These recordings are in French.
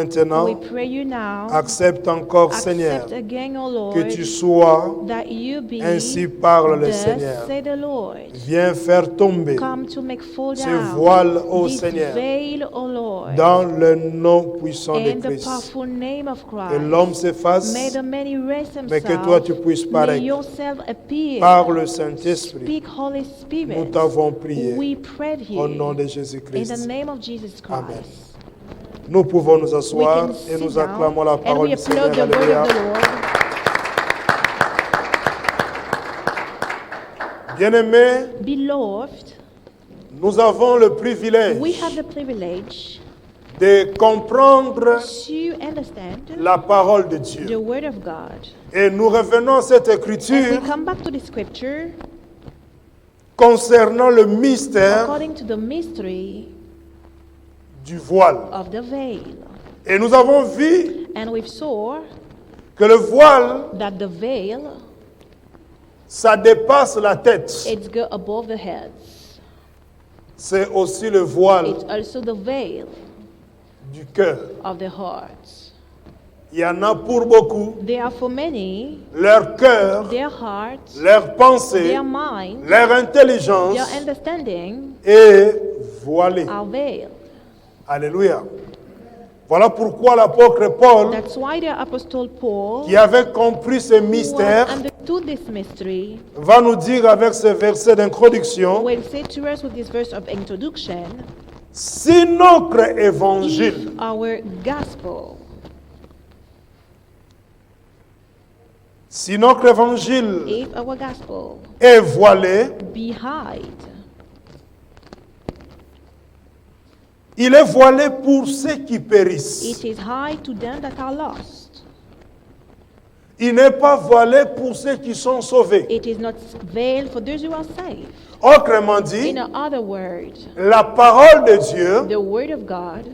Maintenant, we pray you now, accepte encore, Seigneur, accept again, O Lord, que tu sois, that you be, ainsi parle le thus Seigneur. say the Lord. Viens faire tomber Come to make fall ce down voile, ô this Seigneur, veil, O Lord, dans le nom puissant de in the Christ. powerful name of Que l'homme Christ. s'efface, May the many raise mais que toi tu themselves. puisses May paraître. yourself appear. Par le Saint-Esprit, Speak, Holy nous Spirit. t'avons prié We prayed au here nom de in the Jésus-Christ. name of Jesus Amen. Christ. Nous pouvons nous We asseoir can et sit nous down acclamons la and parole we du Seigneur. applaud the word Alléluia. of the Lord. Bien-aimés, Beloved, nous avons le we privilège have the privilege de comprendre to understand la parole de the Dieu. word of God. Et nous revenons à cette And écriture we come back to the scripture concernant le mystère according to the mystery du voile. of the veil. Et nous avons vu And we saw que le voile, that the veil, ça dépasse la tête. it's go above the heads. C'est aussi le voile It's also the veil du cœur. of the heart. Il y en a pour beaucoup, There are for many, leur cœur, their heart, leur pensée, their mind, leur intelligence their understanding est voilée. are veiled. Alléluia. Voilà pourquoi l'apôtre Paul, That's why the Apostle Paul, qui avait compris ce who mystère, understood this mystery, va nous dire avec ce verset d'introduction, will say to us with this verse of introduction, si notre if évangile our gospel, si notre évangile if our gospel est voilé, be hid, il est voilé pour ceux qui périssent. it is hid to them that are lost. Il n'est pas voilé pour ceux qui sont sauvés. It is not veiled for those who are saved. Autrement dit, In other words, la parole de Dieu the word of God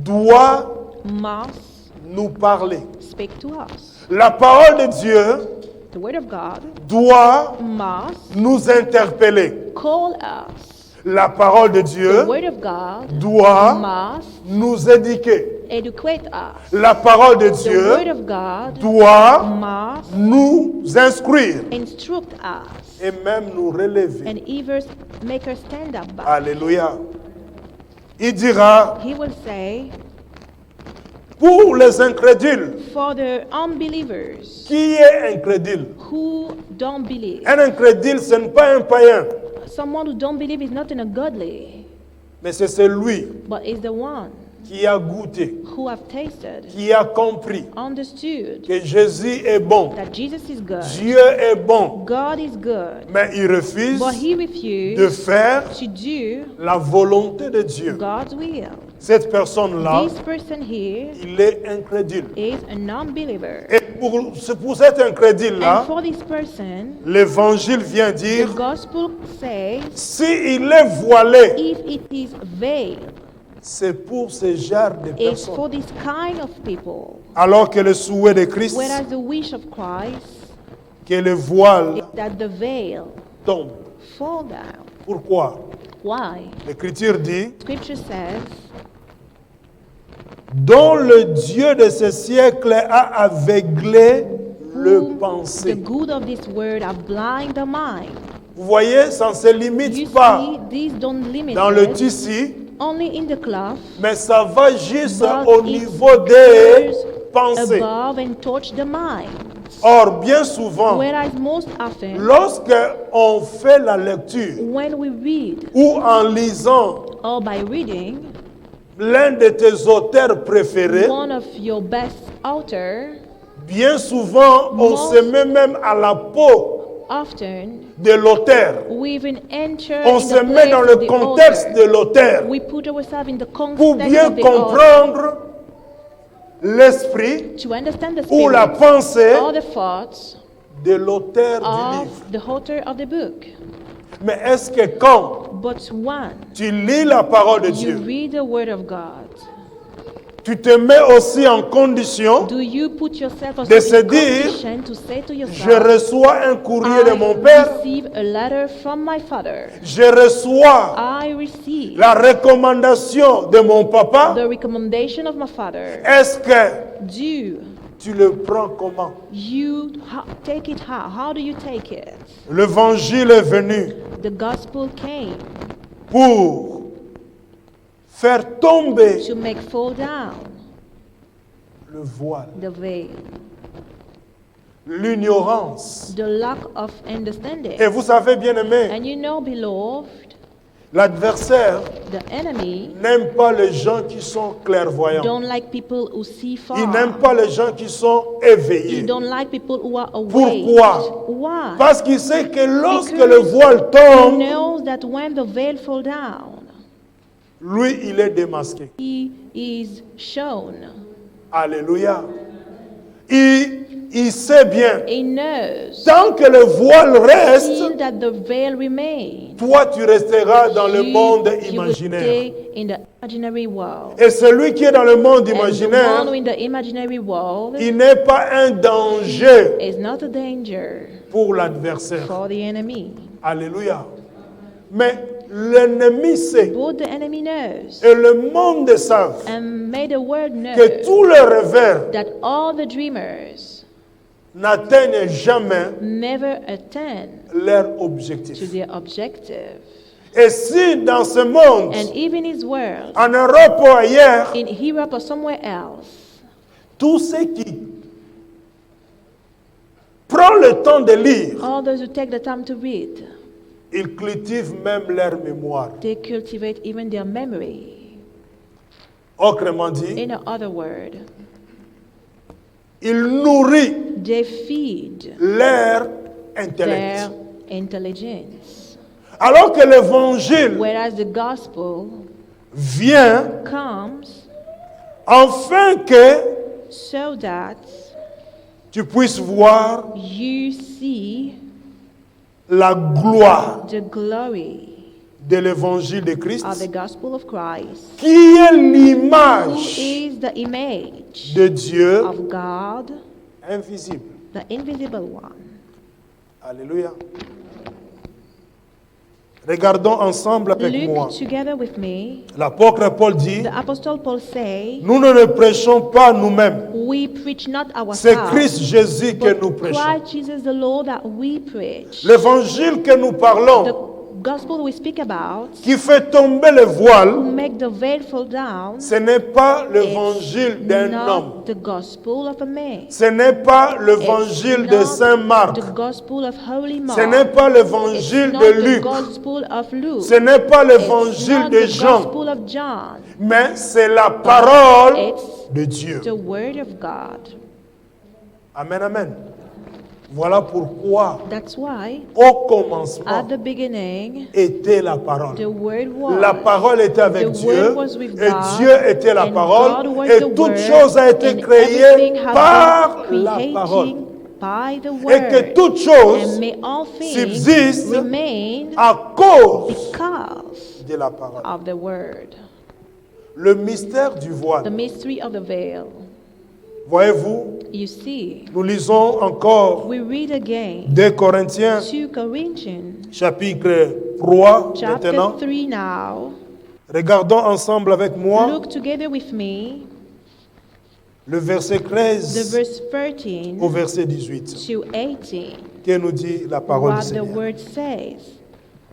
doit must nous parler. speak to us. La parole de Dieu The word of God doit must nous interpeller. call us. La parole de The Dieu word of God doit must nous éduquer. educate us. La parole de The word Dieu of God doit must nous instruire instruct us et même nous relever. and even make us stand up back. Alléluia. Il dira, He will say, pour les incrédules, for the unbelievers qui est incrédule? who don't believe, Un incrédule, ce n'est pas un païen, someone who don't believe is not an ungodly, mais c'est celui but is the one qui a goûté, who have tasted, qui a compris understood que Jésus est bon, that Jesus is good, Dieu est bon, God is good, mais il refuse but he de refused faire to do la volonté de Dieu. God's will. Cette personne-là, This person here il est incrédule. is a non-believer. Et pour cet incrédule-là, And for this person, l'évangile vient the dire, gospel says, s'il est voilé, if it is veiled, c'est pour ce genre de it's for personnes. this kind of people. Alors que le souhait de Christ, Whereas the wish of Christ que le voile is that the veil tombe. fall down. Pourquoi? Why? L'Écriture dit, Scripture says, dont le Dieu de ce siècle a aveuglé le whom the pensée. good of this world are blind the mind. Vous voyez, ça ne se You limite pas see, these don't limit dans le it tissu, only in the cloth, mais ça va juste but au it niveau des goes pensées. above and touch the mind. Or, bien souvent, Whereas most often, lorsque on fait la lecture when we read ou en lisant or by reading l'un de tes auteurs préférés, one of your best author, bien souvent, on Most- se met même à la peau often de l'auteur. we even enter On in se the met place dans of le the contexte author. de l'auteur We put ourselves in the pour context bien of the author comprendre l'esprit to understand the ou la spirit pensée or the thoughts de l'auteur du livre. of the author of the book. Mais est-ce que quand But when tu lis la parole de you Dieu, read the word of God, Tu te mets aussi en condition Do you put yourself also de se in dire, condition to say to je yourself, reçois un courrier de I mon père, receive a letter from my father. je reçois I receive la recommandation de mon papa. the recommendation of my father. Est-ce que Do tu le prends comment? you take it how? How do you take it? L'évangile est venu The gospel came pour faire tomber to make fall down le voile, the veil, l'ignorance. the lack of understanding. Et vous savez, bien aimé, And you know, beloved, l'adversaire the enemy n'aime pas les gens qui sont clairvoyants. don't like people who see far. Il n'aime pas les gens qui sont He éveillés. don't like people who are awake. Pourquoi? Why? Parce qu'il sait que lorsque Because le voile he tombe, knows that when the veil fall down, lui, il est démasqué. he is shown. Alléluia. Il sait bien, He knows tant que le voile reste, still that the veil remains. toi, tu resteras dans le monde You will imaginaire. stay in the imaginary world. Et celui qui est dans le monde And the imaginaire, one in the imaginary world il n'est pas un danger is not a danger pour l'adversaire. for the enemy. Alléluia. Mais l'ennemi sait, Both the enemy knows et le monde savent, and may the world know que tous les rêveurs that all the dreamers n'atteignent jamais never attain leur to objectif. their objective. Et si dans ce monde, And even his world, en Europe ou ailleurs, in Europe or somewhere else, tous ceux qui prennent le temps de lire, all those who take the time to read, ils cultivent même leur mémoire. they cultivate even their memory. Autrement dit, In other words, ils nourrissent they feed leur their intellect. intelligence. Alors que l'évangile Whereas the gospel vient comes afin que so that tu puisses voir you see la gloire the glory de l'évangile de Christ, of the gospel of Christ, qui est who l'image is the image de Dieu of God, invisible. the invisible one. Alléluia. Regardons ensemble avec moi. Look together with me. L'apôtre Paul dit, The Apostle Paul say, nous ne prêchons pas nous-mêmes. we preach not C'est ourselves, Christ Jésus que but nous prêchons. Christ Jesus the Lord that we preach. L'évangile que nous parlons, The gospel we speak about, qui fait tomber le who voile, make the veil fall down, ce n'est pas l'évangile d'un homme. not the gospel of a man. Ce n'est pas It's l'évangile de not Saint Marc. the gospel of Holy Mark. Ce n'est pas It's l'évangile not de the Luc. gospel of Luke. Ce n'est pas It's l'évangile not de the Jean. gospel of John. Mais c'est la parole It's de Dieu. the word of God. Amen, amen. Voilà pourquoi, That's why au commencement, at the beginning était la parole. the word was. La parole était avec The Dieu, word was with et God, Dieu était la and parole, God was et the toute word, chose a été and créée everything has par been la parole. created by the Et que word. toute And chose may all things subsiste remain à cause because de la parole. of the word. Le mystère du The voile. mystery of the veil. Voyez-vous, You see, nous lisons encore we read again 2 Corinthiens 2 Corinthians chapitre 3 chapter maintenant. 3 now. Regardons ensemble avec moi Look together with me le verset the 13 verse 13 au verset 18 to 18. qui nous dit la parole du What the Seigneur. word says.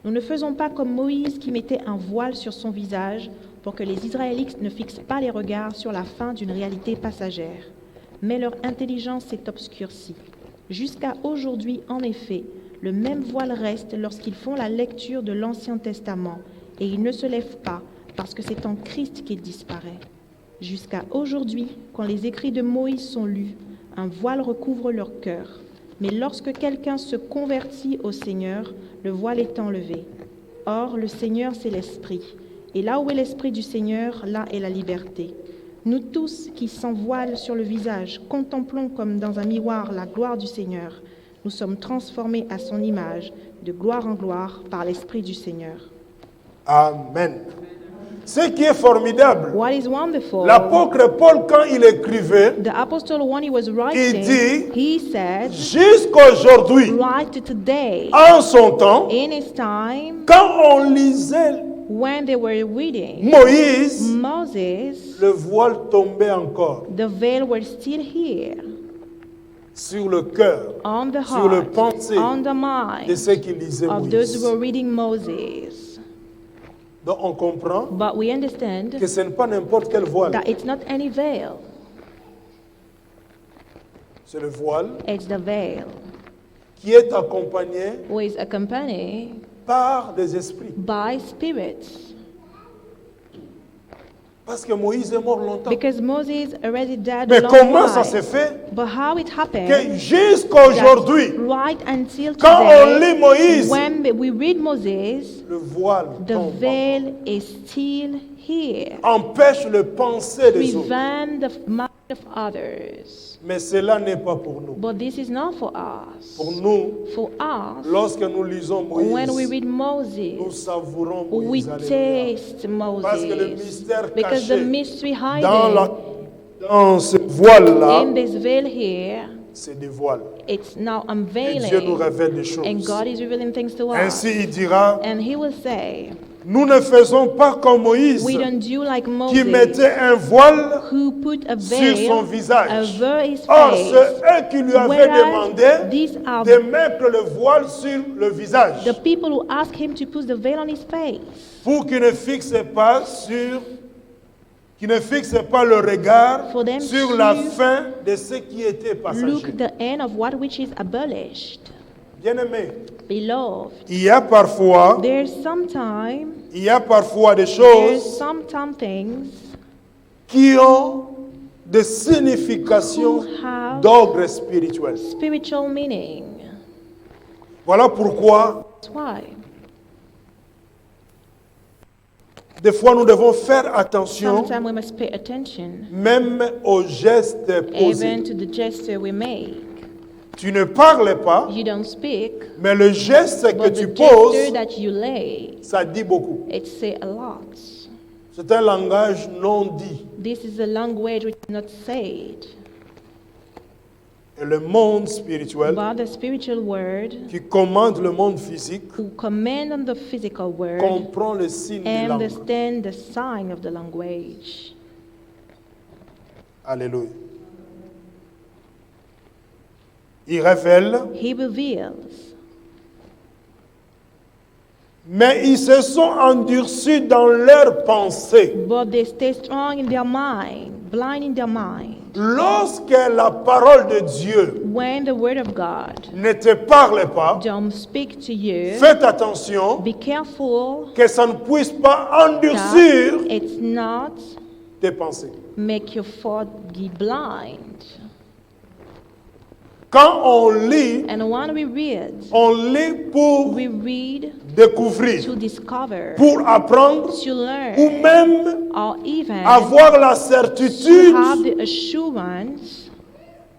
Nous ne faisons pas comme Moïse qui mettait un voile sur son visage pour que les Israélites ne fixent pas les regards sur la fin d'une réalité passagère. Mais leur intelligence s'est obscurcie. Jusqu'à aujourd'hui, en effet, le même voile reste lorsqu'ils font la lecture de l'Ancien Testament et ils ne se lèvent pas parce que c'est en Christ qu'il disparaît. Jusqu'à aujourd'hui, quand les écrits de Moïse sont lus, un voile recouvre leur cœur. Mais lorsque quelqu'un se convertit au Seigneur, le voile est enlevé. Or, le Seigneur, c'est l'Esprit. Et là où est l'Esprit du Seigneur, là est la liberté. Nous tous qui sans voile sur le visage, contemplons comme dans un miroir la gloire du Seigneur. Nous sommes transformés à son image, de gloire en gloire, par l'Esprit du Seigneur. Amen. Ce qui est formidable, What is wonderful, l'apôtre Paul, quand il écrivait, the apostle, when he was writing, dit, he said, jusqu'aujourd'hui, right to today, en son temps, in his time, quand on lisait when they were reading Moïse, Moses, le voile tombait encore the veil was still here, sur le cœur, on the sur le heart, pensée on the de mind ceux qui lisaient of those who Moïse. were reading Moses. Donc on comprend But we understand que ce n'est pas n'importe quel voile. that it's not any veil, C'est le voile it's the veil, qui est accompagné who is accompanied par des esprits. by spirits. Parce que Moïse est mort longtemps. Because Moses already died Mais a long comment ça while. s'est fait But how it happened que jusqu'à aujourd'hui, that right until quand on today, lit Moïse, when we read Moses, le voile the tombe, veil is still here, empêche le penser des autres. prevent the mind of others. Mais cela n'est pas pour nous. But this is not for us. Pour nous, For us, lorsque nous lisons when we Moïse, read nous Moses, savourons we Moïse. Alléluia. taste Parce que le Moses. mystère Because the caché mystery dans, hiding dans ce voile-là, in this veil here, c'est des voiles. it's now Et Dieu nous unveiling. révèle des choses. And God is revealing things to us. Ainsi, il dira, And he will say, nous ne faisons pas comme Moïse, we don't do like qui Moses, mettait un voile who put a sur son veil visage. over his Or, face, c'est eux qui lui avaient whereas demandé these are de mettre le voile sur le visage the people who asked him to put the veil on his face, pour qu'il ne fixe pas le regard For them sur la to fin de ce qui était passager. look the end of what which is abolished. Bien-aimé, Beloved, il y a parfois there's sometimes des there's choses sometimes things qui ont des significations who have d'ordre spirituel. spiritual meaning. Voilà pourquoi That's why des fois nous devons faire attention sometimes we must pay attention même aux gestes posés. even to the gesture we make. Tu ne parles pas, You don't speak, mais le geste que but tu the gesture poses, that you lay, ça dit beaucoup. it say a lot. C'est un langage non dit. This is a language which is not said, Et le monde spirituel but the spiritual word qui commande le monde physique who command on the physical word comprend le signe des langues. understand the sign of the language. Alléluia. Il révèle, He reveals, mais ils se sont endurcis dans leurs pensées. but they stay strong in their mind, blind in their mind. Lorsque la parole de Dieu When the word of God ne te parle pas, don't speak to you, faites attention be careful que ça ne puisse pas that endurcir it's not tes pensées. make your foot be blind. Quand on lit And when we read pour to découvrir, discover, pour apprendre, to ou learn, même or even avoir la to certitude, have the assurance,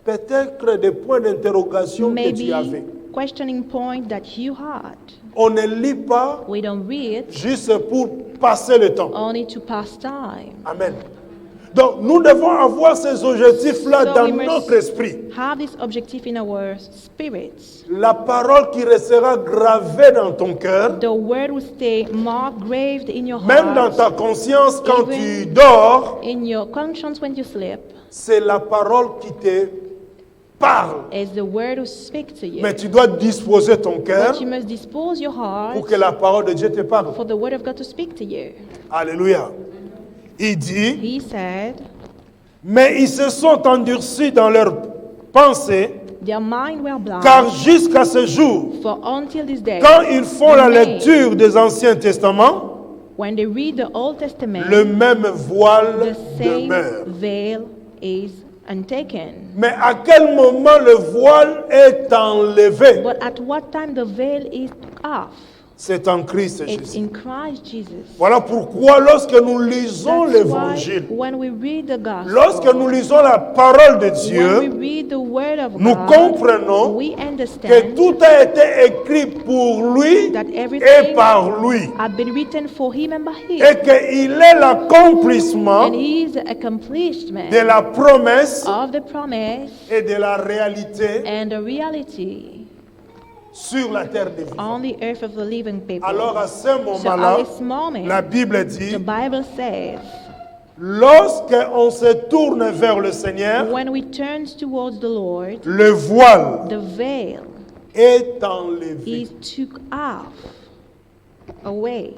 peut-être des points d'interrogation que tu avais. maybe questioning point that you had. On ne lit pas We don't read juste pour passer le temps. only to pass time. Amen. Donc, nous devons avoir ces objectifs-là So dans we must notre esprit. have this objective in our spirits. La parole qui restera gravée dans ton cœur, The word will stay more graved in your même dans heart, ta conscience quand Even tu dors, in your conscience when you sleep, c'est la parole qui te parle. is the word who speaks to you. Mais tu dois disposer ton cœur But you must dispose your heart pour que la parole de Dieu te parle. for the word of God to speak to you. Alléluia. Il dit, He said, mais ils se sont endurcis dans leurs pensées, their mind were blind, car jusqu'à ce jour, for until this day, quand ils font la they lecture des Anciens Testaments, when they read the Old Testament, le même voile the same demeure. veil is untaken. Mais à quel moment le voile est enlevé? But at what time the veil is off? c'est en Christ It's Jésus. in Christ Jesus. Voilà pourquoi lorsque nous lisons That's why l'évangile, when we read the lorsque gospel, nous lisons la parole de when we Dieu, read the word of nous God, comprenons we que understand tout a été écrit pour lui that et everything par lui. had been written for him and by Et him. qu'il est l'accomplissement And he is the accomplishment de la promesse of the promise et de la réalité and the reality sur la terre des vivants. on the earth of the living people. Alors à ce So moment-là, at this moment, la Bible the dit, Bible says, lorsque on se tourne vers le Seigneur, when we turn towards the Lord, le voile the veil est enlevé. is took off, away.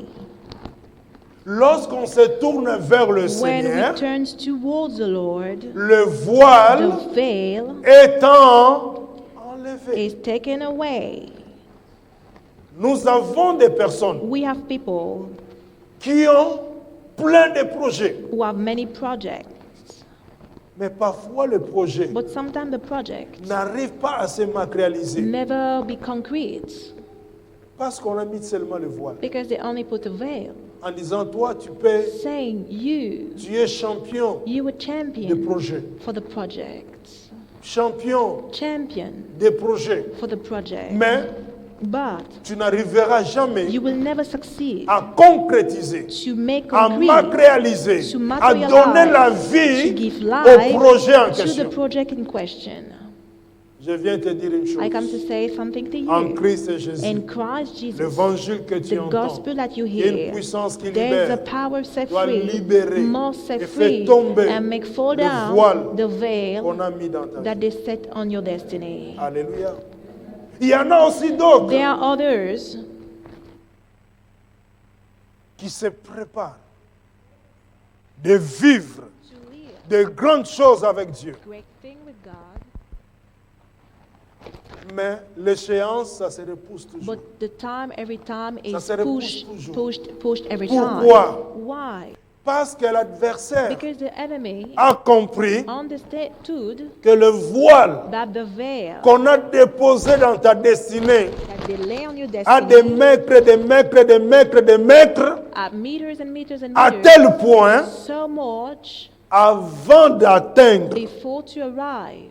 Lorsqu'on se tourne vers le When Seigneur, we turn towards the Lord, le voile the veil étant enlevé. is taken away. Nous avons des personnes We have people qui ont plein de projets, who have many projects, mais parfois le projet but sometimes the project n'arrive pas à se matérialiser never be concrete parce qu'on a mis seulement le voile. because they only put a veil, En disant, toi, tu saying es champion you were de champion projets, for the project, champion champion des projets, for the project, mais but tu n'arriveras jamais you will never succeed à concrétiser, to make à concrete, matérialiser, to à donner la materialize, vie to give au life projet en to the question. project in question. Je viens te dire une I come to chose. say something to En you. Christ Jésus, In Christ Jesus, l'évangile que tu the entends, gospel that you il y a une hear, puissance qui there's a libère, power set doit free, libérer must set et fait free, tomber and make fall le down voile the veil qu'on a mis dans ta that vie. they set on your destiny. Alléluia. Il y en a aussi d'autres There are others qui se préparent de vivre de grandes choses avec Dieu. great thing with God, Mais l'échéance, ça se repousse toujours. but the time every time Ça is se repousse pushed, toujours. pushed every Pourquoi? time. Why? Parce que l'adversaire Because the enemy a compris understood que le voile that the veil qu'on a déposé dans ta destinée that they lay on your a des destiny mètres, des mètres, des mètres, des mètres, at meters and meters and à meters, tel point, so much avant d'atteindre before to arrive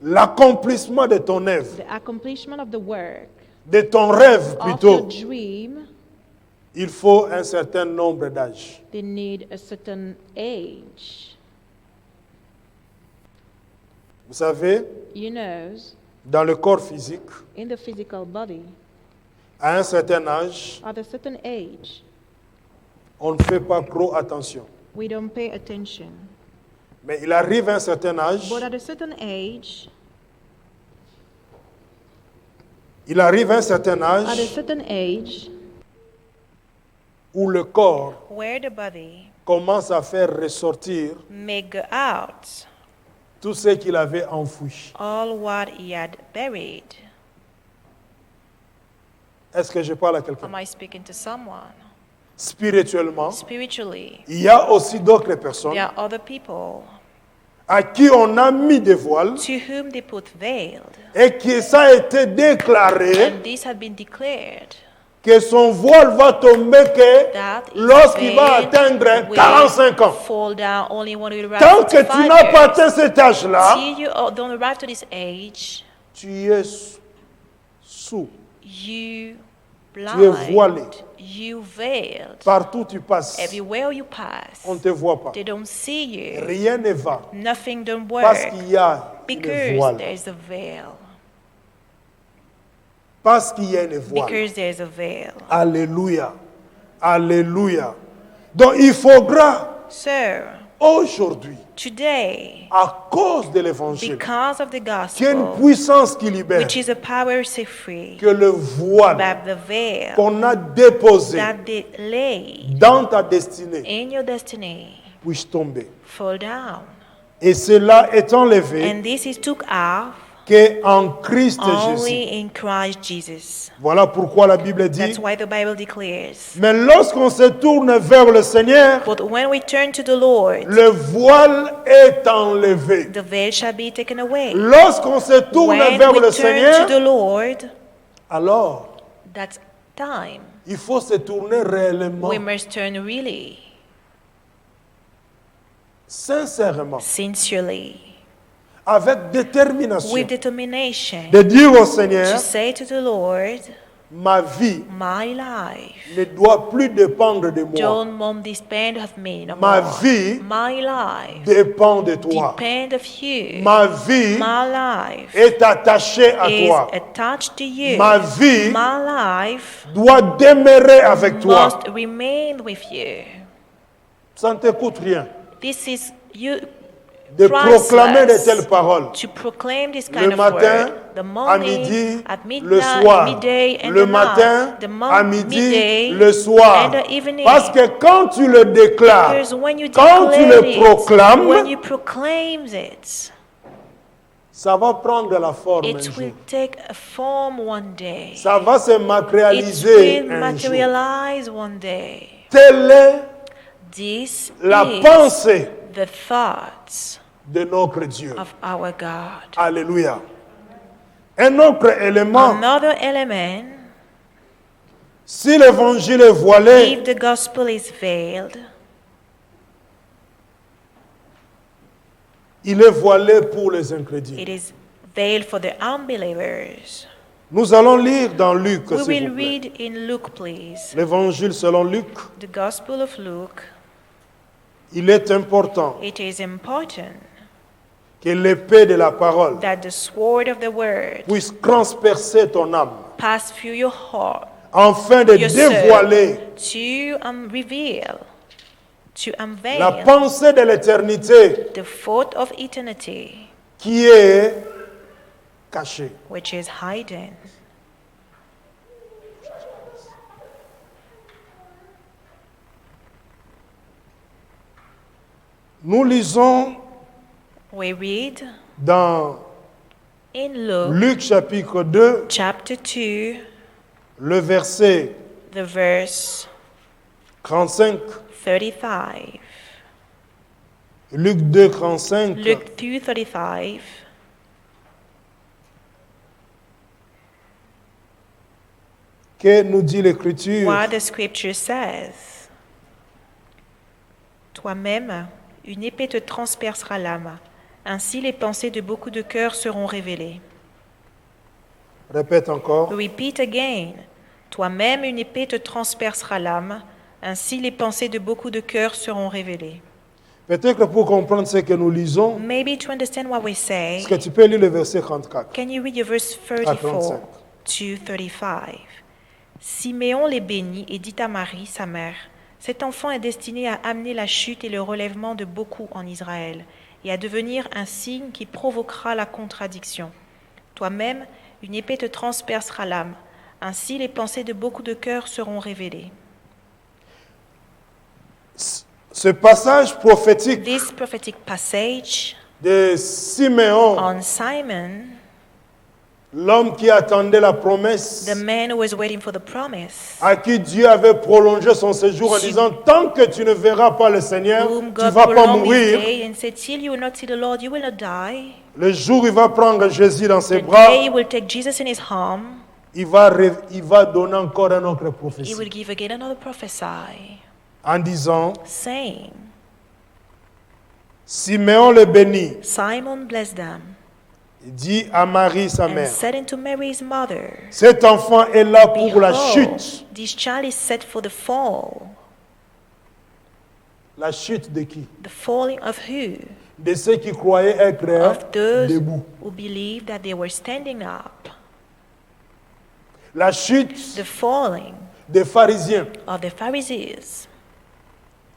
l'accomplissement de ton œuvre, the accomplishment of the work de ton rêve of your plutôt, dream, il faut un certain nombre d'âges. they need a certain age. Vous savez, You know, dans le corps physique, in the physical body, à un certain âge, at a certain age, on ne fait pas trop attention. we don't pay attention. Mais il arrive à un certain âge, But at a certain age, il arrive à un certain at a âge certain age, où le corps where the body commence à faire ressortir may go out tout ce qu'il avait enfoui. all what he had buried. Est-ce que je parle à quelqu'un? Am I speaking to someone? Spirituellement, Spiritually, il y a aussi d'autres personnes there are other people à qui on a mis des voiles to whom they put veiled, et que ça a été déclaré and this had been declared que son voile va tomber que that lorsqu'il va atteindre 45 ans. fall down only when you arrive Tant to que tu 55 n'as pas years. atteint cet âge-là, Till you don't arrive to this age, tu es sous. you voilé. blind, you veiled. Partout où tu passes, Everywhere you pass, on ne te voit pas. they don't see you. Rien ne va Nothing don't parce work qu'il y a une because voile. there's a veil. Parce qu'il y a une voile. Because there's a veil. Alléluia. Alléluia. Donc il faudra So, aujourd'hui, today, à cause de l'évangile, because of the qu'il y ait une gospel, puissance qui libère, which is a power set free, que le voile that the veil qu'on a déposé that they lay dans ta destinée in your destiny puisse tomber. fall down. Et cela est enlevé And this is took off qu'en Christ Jésus. only in Christ Jesus. Voilà pourquoi la Bible dit, That's why the Bible declares. mais lorsqu'on se tourne vers le Seigneur, But when we turn to the Lord, le voile est enlevé. the veil shall be taken away. Lorsqu'on se tourne When vers we le turn to the Seigneur, Lord, alors that time, il faut se tourner réellement, we must turn really, sincèrement, sincerely, avec détermination, with determination, de dire au to Seigneur, say to the Lord, ma vie my life ne doit plus dépendre de moi. don't mom depend of me no Ma more. vie My life dépend de toi. depend of you. Ma vie My life est attachée à is toi. attached to you. Ma vie My life doit demeurer avec toi. must remain with you. Ça ne te coûte rien This is you de proclamer de priceless telles paroles. to proclaim this Le kind of matin, word. The à morning, midi, at le midnight, soir. midday, and Le the matin, night. The à midi, midday, le soir. and the evening. Parce que quand tu le déclares, Because when you quand tu declare le it, proclames, when you proclaim it, ça va prendre la forme un it jour. will take a form one day. Ça va se It matérialiser will un jour. materialize one day. Telle est This la is pensée the thoughts de notre Dieu. of our God. Alléluia. Un autre élément, Another element, si l'évangile est voilé, if the gospel is veiled, il est voilé pour les incrédules. it is veiled for the unbelievers. Nous allons lire dans Luc, We s'il will vous plaît. read in Luke, please. L'évangile selon Luc, The Gospel of Luke. il est important It is important que l'épée de la parole that the sword of the word puisse transpercer ton âme, pass through your heart, afin de your soul, dévoiler to reveal, to la unveil pensée de l'éternité the thought of eternity, qui est cachée. which is hidden. Nous lisons We read dans in Luke Luc chapitre 2, chapter 2, le verset the verse 35. 35. Luc 2, 35. Luke 2:35. Que nous dit l'Écriture? What the scripture says. Toi-même, une épée te transpercera l'âme. Ainsi les pensées de beaucoup de cœurs seront révélées. Répète encore. Repeat again. Toi-même, une épée te transpercera l'âme. Ainsi les pensées de beaucoup de cœurs seront révélées. Peut-être pour comprendre ce que nous lisons, Maybe to understand what we say, est-ce que tu peux lire le verset 34? can you read your verse 34 to 35? Siméon les bénit et dit à Marie, sa mère, cet enfant est destiné à amener la chute et le relèvement de beaucoup en Israël et à devenir un signe qui provoquera la contradiction. Toi-même, une épée te transpercera l'âme. Ainsi, les pensées de beaucoup de cœurs seront révélées. Ce passage prophétique This prophetic passage de Siméon, on Simon, l'homme qui attendait la promesse, the man who was waiting for the promise, à qui Dieu avait prolongé son séjour en disant, tant que tu ne verras pas le Seigneur, whom tu God ne vas pas prolonged his mourir. day and said, till you will not see the Lord, you will not die. Le jour où il va prendre Jésus dans ses The bras, day he will take Jesus in his arm, il va donner encore une autre he prophétie will give again another prophecy, en disant, saying, Siméon le bénit, Simon blessed them, il dit à Marie sa and mère, said unto Mary his mother, cet enfant est là pour la Behold, chute. this child is set for the fall. La chute de qui? The falling of who? De ceux qui croyaient être Of those debout. who believed that they were standing up. La chute The falling des pharisiens of the Pharisees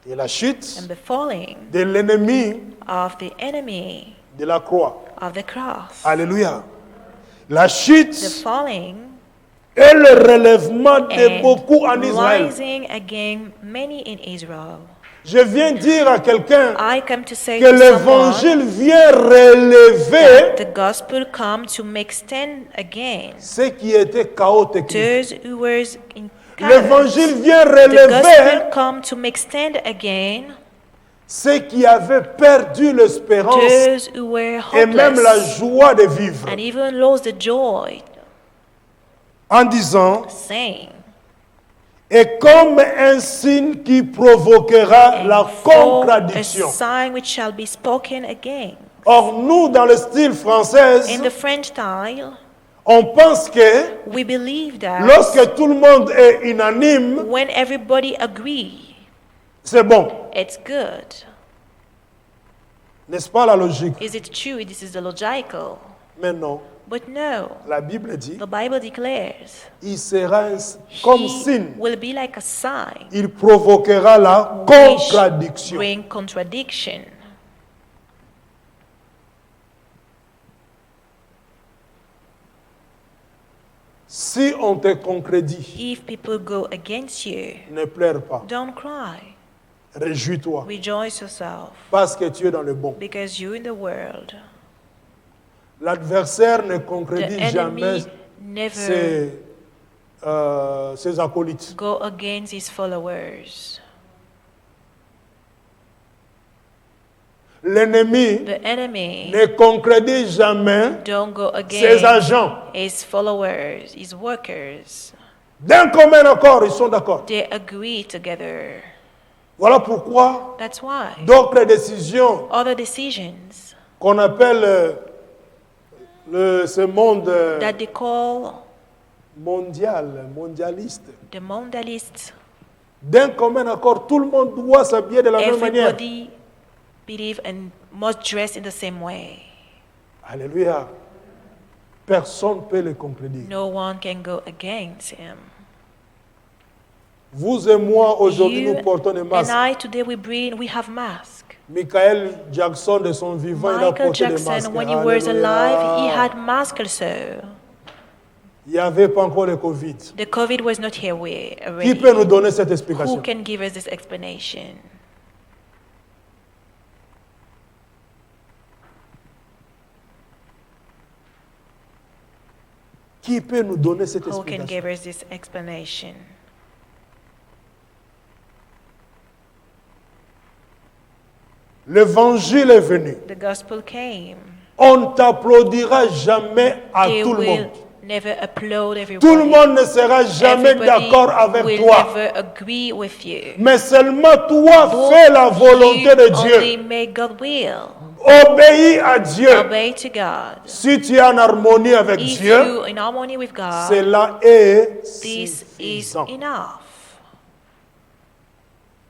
et la chute and the falling de l'ennemi of the enemy de la croix. of the cross. Alléluia. La chute The falling et le relèvement de and beaucoup en Israël. rising again many in Israel. Je viens dire à quelqu'un I come to say que to someone l'évangile vient relever that the gospel come to make stand again ce qui était chaotique. those who were in chaos. L'évangile vient The relever gospel come to make stand again ceux qui avaient perdu l'espérance those who were et même la hopeless joie de vivre. and even lost the joy. en disant, saying, et comme un signe qui provoquera and la for a contradiction. sign which shall be spoken again. Or, nous, dans le style français, In the French style, on pense que we believe that lorsque tout le monde est unanime, when everybody agree, c'est bon. it's good. N'est-ce pas la logique? Is it true? This is the logical. Mais non. But no, La Bible dit, the Bible declares il sera comme he signe. will be like a sign Il provoquera la which contradiction. bring contradiction. Si on te concrédit, If people go against you, ne pleure pas. don't cry. Réjouis-toi. Rejoice yourself Parce que tu es dans le bon. because you're in the world. L'adversaire ne The concrédit jamais enemy never ses acolytes. go against his followers. L'ennemi The enemy ne concrédit jamais don't go ses against agents. his followers, his workers. D'un commun accord, ils sont d'accord. They agree together. Voilà pourquoi That's why d'autres décisions other decisions qu'on appelle ce monde that they call mondialiste, the mondalists, d'un commun accord, tout le monde doit s'habiller de la même manière. everybody believe and must dress in the same way. Alléluia. Personne ne peut le contredire. No one can go against him. Vous et moi, aujourd'hui, You nous portons des and masques. I today we have masks. Michael Jackson, de son vivant, il a Michael porté des masques. Jackson, when he was Alléluia. alive, he had masks also. Il n'y avait pas encore le Covid. The COVID was not here Qui already. peut nous donner cette Who explication? can give us this explanation? Qui peut nous donner cette Who can explication? give us this explanation? L'évangile est venu. The gospel came. On ne t'applaudira jamais à They tout le will monde. never applaud everybody. Tout le monde ne sera jamais Everybody d'accord avec will toi. never agree with you. Mais seulement toi fais la volonté You de Dieu. only make God will. Obéis à Dieu. Obey to God. Si tu es en harmonie avec If Dieu, you in harmony with God, cela est this is suffisant. enough.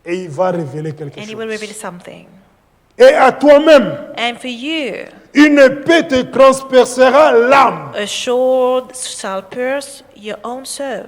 Et il va révéler quelque And He will reveal chose. something. Et à toi-même, And for you, une épée te transpercera l'âme, a sword shall pierce your own soul,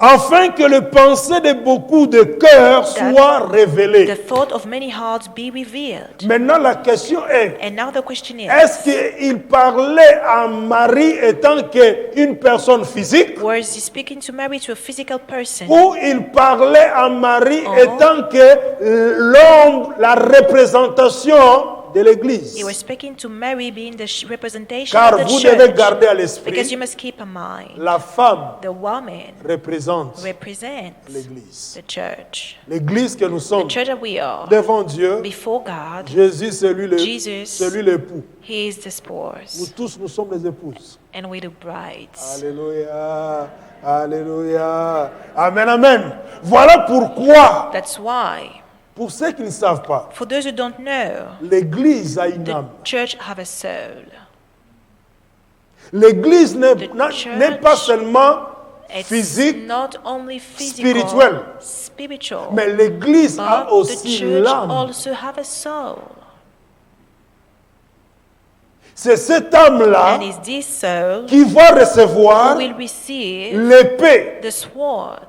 afin que le pensée de beaucoup de cœurs soit the révélé. thought of many hearts be revealed. Maintenant, la question est, And now the question is, est-ce qu'il parlait à Marie étant qu'une personne physique, was he speaking to Mary, to a physical person, ou il parlait à Marie Oh. étant que l'homme, la représentation de l'Église? he was speaking to Mary, being the representation Car of the vous devez church? garder à Because l'esprit, you must keep in mind, la femme the woman représente represents l'Église. the church. L'Église que nous sommes The church that we are devant Dieu, before God, Jésus, c'est lui Jesus. l'époux. He is the Nous spouse, tous, nous sommes les épouses. and we the brides. Alléluia. Alléluia. Amen, amen. Voilà pourquoi, That's why, pour ceux qui ne savent pas, for those who don't know, l'Église a une the âme. church have a soul. L'Église n'est church pas seulement It's physique, not only physical, spirituel. spiritual, mais l'Église but a the aussi church l'âme. also have a soul. C'est cette âme-là And it's this soul qui va who recevoir will receive l'épée. the sword.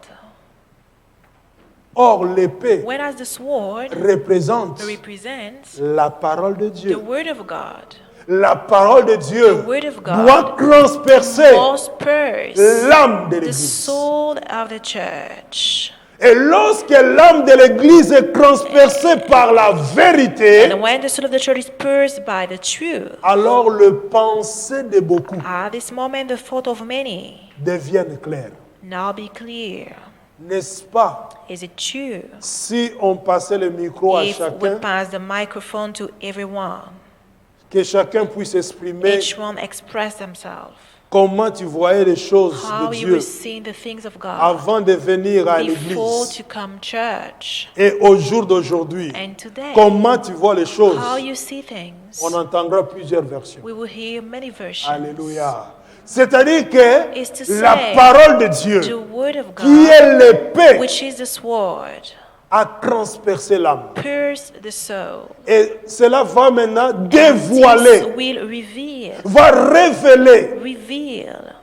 Or, l'épée Whereas the sword représente represents la parole de the Dieu. word of God. La parole de Dieu The word of God doit transpercer must pierce l'âme de the l'Église. soul of the church. Et lorsque l'âme de l'Église est transpercée par la vérité, And when the soul of the church is pierced by the truth, alors le pensée de beaucoup at this moment the thought of many deviennent claires. now be clear. N'est-ce pas? Is it true? Si on passait le micro à If we chacun, pass the microphone to everyone, que chacun puisse exprimer each one express themselves. comment tu voyais les choses how de you Dieu were seeing the things of God avant de venir à before l'église to come church. et au jour d'aujourd'hui, And today, comment tu vois les choses. how you see things. On entendra plusieurs versions. We will hear many versions. Alléluia. C'est-à-dire que Is to la say, parole de Dieu, the word of qui God, est l'épée, which is the sword, a transpercé l'âme. pierce the soul. Et cela va maintenant This dévoiler, will reveal, va révéler reveal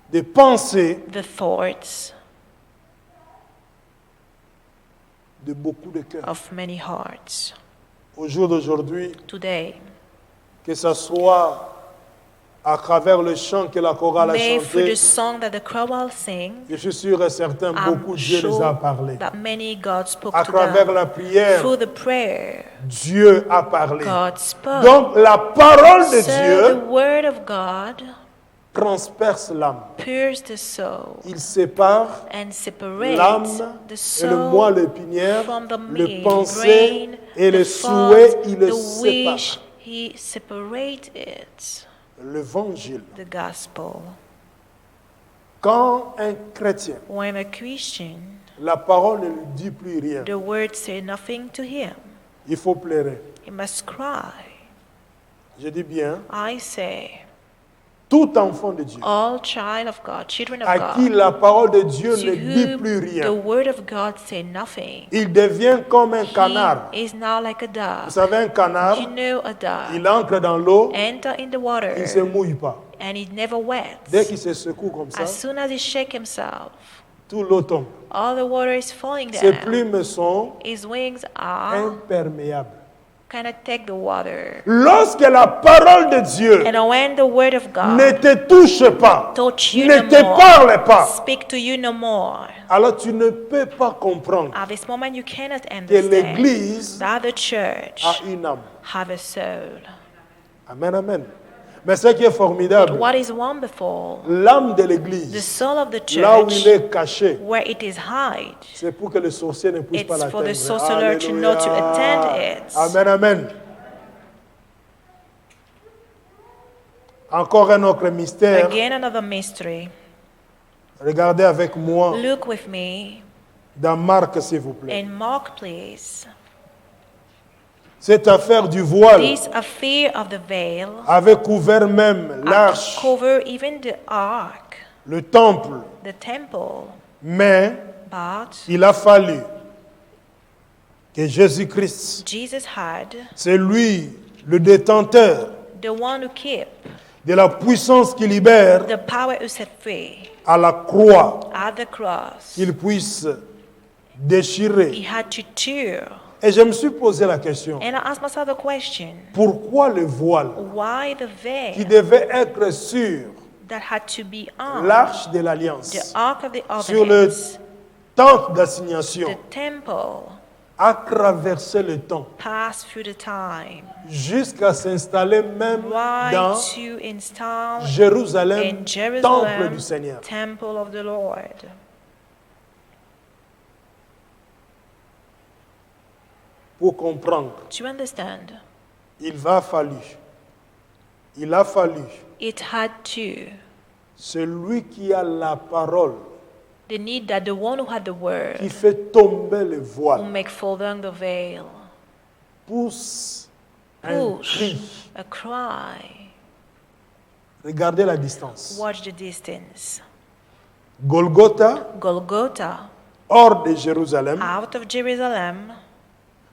des pensées the thoughts de beaucoup de cœurs. of many hearts. Au jour d'aujourd'hui, Today, que ce soit à travers le chant que la chorale a may through the chanté, song that the chorale sing, je suis sûr et certain, beaucoup I'm Dieu les a sure parlé. that many God spoke À to travers them. la prière, Through the prayer, Dieu a parlé. God spoke. Donc la parole de So the Dieu word of God transperce l'âme. pierces the soul Il sépare and separates l'âme the et le moi, soul le pinière, from the le pensée brain, et the le thoughts, souhait, il le the sépare. wish. He separates it. L'évangile. The gospel. Quand un chrétien, When a Christian, la parole ne lui dit plus rien, the word say nothing to him. il faut pleurer. He must cry. Je dis bien, I say, tout enfant de Dieu, all child of God, children of à qui God, la parole de Dieu to ne dit whom plus the rien, word of God say nothing, il devient comme un canard. he is now like a Vous dove. savez, un canard, You know a dove. il entre dans l'eau, Enter in the il ne se water mouille pas. and he never wets. Dès qu'il se secoue comme ça, As soon as he shakes himself, tout l'eau tombe. all the water is falling Ses down. plumes sont His wings are imperméables. kind of take the water. Lorsque la parole de Dieu And when the word of ne God te touche pas, touch you ne no te more, parle pas, speak to you no more, alors tu ne peux pas comprendre at this moment you cannot que understand l'Église that the church a une âme. have a soul. Amen, amen. Mais ce qui est formidable, What is wonderful, l'âme de the l'Église, soul of the là où il church, est caché, where it is hid, c'est pour que le sorcier ne puisse pas it's for the l'atteindre. sorcerer to know to attend Alléluia. it. Amen, amen. Encore un autre mystère. Again, another mystery. Regardez avec moi Look with me dans Marc, s'il vous plaît. in Mark, please. Cette affaire du voile This affair of the veil avait couvert même l'arche, cover even the ark, le temple, the temple, mais but il a fallu que Jésus-Christ, Jesus had c'est lui le détenteur the one who kept de la puissance qui libère the power who set free à la croix, at the cross. qu'il puisse déchirer. He had to tear. Et je me suis posé la question, And I asked myself the question, pourquoi le voile why the qui veil devait être sur that had to be on l'arche de the l'Alliance, ark of the sur le covenant, temple d'assignation, the temple, a traversé le temps passed through the time, jusqu'à s'installer même why dans to install Jérusalem, in temple Jerusalem, du Seigneur. temple of the Lord. Pour comprendre, To understand, il a fallu, it had to, celui qui a la parole, the need that the one who had the qui word fait tomber le will voile, make fall down the veil, pousse un push cri. a cry. Regardez la distance. Watch the distance. Golgotha, Golgotha, hors de Jérusalem, out of Jerusalem,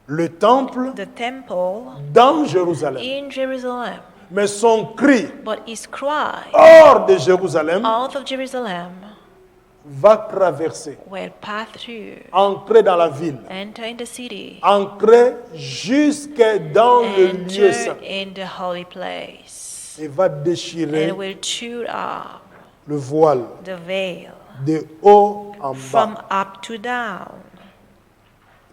le temple, the temple dans Jérusalem. in Jerusalem. Mais son cri, But his cry hors de Jérusalem, out of Jerusalem va traverser, will pass through, entrer dans la ville, enter in the city, entrer jusque dans le lieu enter saint in the holy place, et va déchirer and will chew up le voile the veil de haut en from bas. up to down.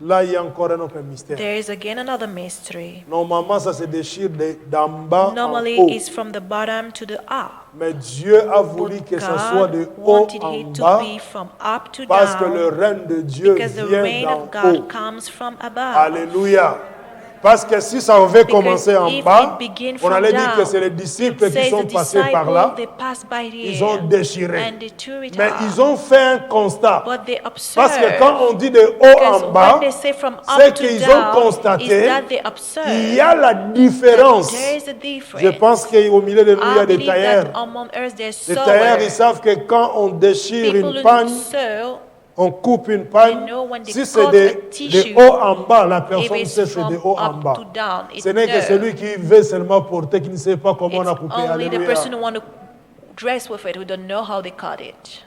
Là, il y a encore un autre mystère. There is again another mystery. Normalement, ça se déchire d'en bas en Normally, haut. it's from the bottom to the up. Mais Dieu a voulu But que ça soit de God haut wanted en it to bas be from up to parce que le down règne de Dieu because the vient reign d'en of God haut. comes from above. Alléluia. Parce que si ça avait commencé en if bas, it began on from allait dire que down, c'est les disciples it qui says sont the passés par là. disciples, they passed by Ils here ont déchiré. and they tore it Mais off. ils ont fait un constat. But they Parce que observed, quand on dit de haut because en bas, when they say from c'est up to qu'ils ont down, is constaté that they qu'il observed y a la that différence. there is a Je difference. pense qu'au milieu de nous, il y I a des believe tailleurs. that among us there's Les tailleurs, ils sewers. savent que quand on déchire People une pagne, who sew, on coupe une pagne. They know when they Si c'est cut de a tissue, haut en bas, la if personne it's sait c'est de from haut en up bas. to down, it Ce n'est que knows. celui qui veut seulement porter, qui ne sait pas comment on a It's coupé. only the Alléluia. person who want to dress with it who don't know how they cut it.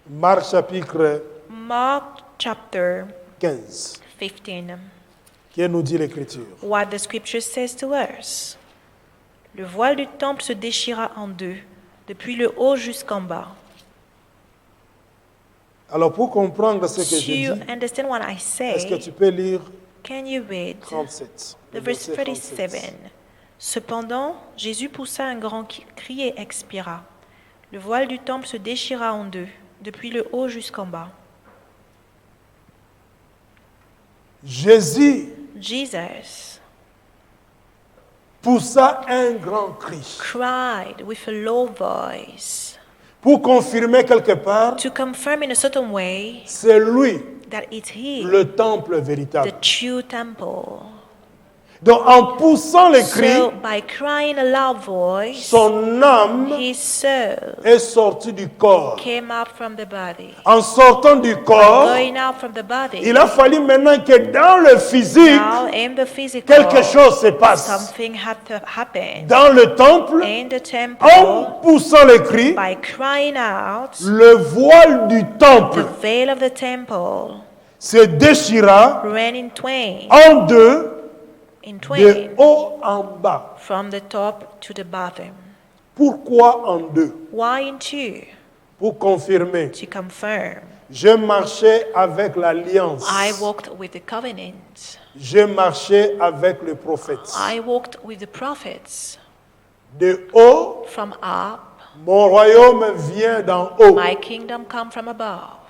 Marc chapitre Mark chapter 15. 15. Qui nous dit l'Écriture? What the scripture says to us. Le voile du temple se déchira en deux, depuis le haut jusqu'en bas. Alors pour comprendre ce que je dis, To understand what I est-ce que say, tu peux lire can you read 37? the le verse verset 37? Cependant, Jésus poussa un grand cri et expira. Le voile du temple se déchira en deux, depuis le haut jusqu'en bas. Jésus Jesus poussa un grand cri cried with a low voice pour confirmer quelque part, to confirm in a certain way c'est lui, that it's he, le temple the véritable. true temple. Donc en poussant le cri, So by crying a loud voice, son âme his soul est sortie du corps. came out from the body. En sortant du corps, Going out from the body, il a fallu maintenant que dans le physique, now in the physical, quelque chose se passe. something had to happen. Dans le temple, In the temple, en poussant le cri, by crying out, le voile du the temple veil of the temple se déchira ran in twain, en deux, in de twain, haut en bas. from the top to the bottom. Pourquoi en deux? Why in two? Pour confirmer. To confirm. Je marchais avec l'alliance. I walked with the covenant. Je marchais avec le prophète. I walked with the prophets. De haut, From up, mon royaume vient d'en haut. my kingdom come from above,